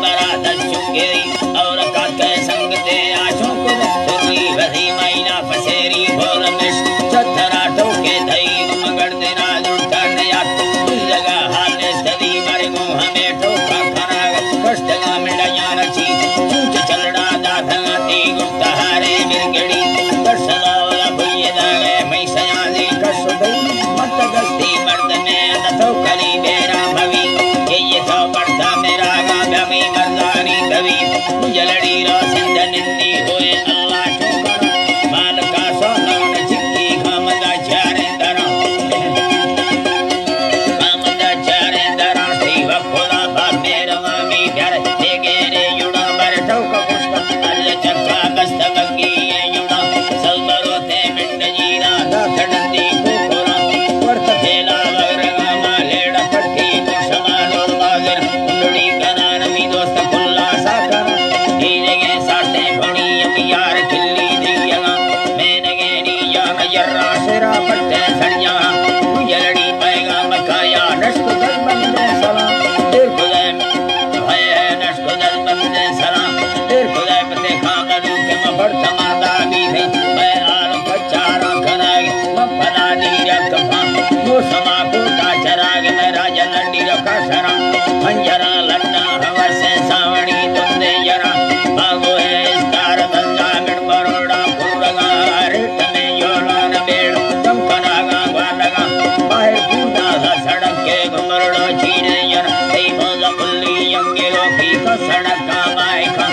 बरा दचुंगेरी और काके संग दे आशों को सुनी वही मैना फसेरी भोर में चतरा टोके दई मगर देना लुटा नया तू लगा हाल सदी मरे गो हमें टोका खरा कष्ट का मिलाया रची चूच चलड़ा दाधा ती गुप्ता हारे मिरगड़ी दर्शना वाला भुये दागे मैं सयादी कसुदई मत गस्ती मर्द में तो कली बेरा भवी ये तो पड़ता मेरा गागा में मर्दानी कवि जलड़ी रो सिंध निंदी होए अल्लाह ठोकर माल का सोना न चिक्की खामदा चारे दरा सी वखोला बा मेरा मामी प्यार देगे रे युड़ा बर ठोका पुष्प अल्ल चक्का कस्त बगी युड़ा सलबरो ते मिंड जीरा दा खडंदी कोकोरा वर्त फेला वगरगा मालेड़ा पट्टी को समानो मागर उंडड़ी कनान मी दोस्त कुल्ला साका नीजे साटे भणी यार किल्ली दिया मैंने गेनी या मयरा शेरा पट्टे सड़िया जलड़ी पैगा मकाया नष्ट दल बंदे सलाम देर खुदा भय नष्ट दल बंदे सलाम देर खुदा पते खामदू के मफड़ समादा भी है मैं आल पचारा करागे मफदा नीरा कफा वो समा को चरागे मैं राजा नंडी रखा शरा पंजरा लन्ना हवा से सावणी तुंदे जरा बागो है स्टार दंगा गढ़ बरोड़ा पूरगा रेत में योलान बेड़ चमकनागा वालगा बाहर बूंदा सा सड़क के घुमरड़ो चीरे जरा ते बोला पुल्ली यंगे लोकी को सड़क का मायका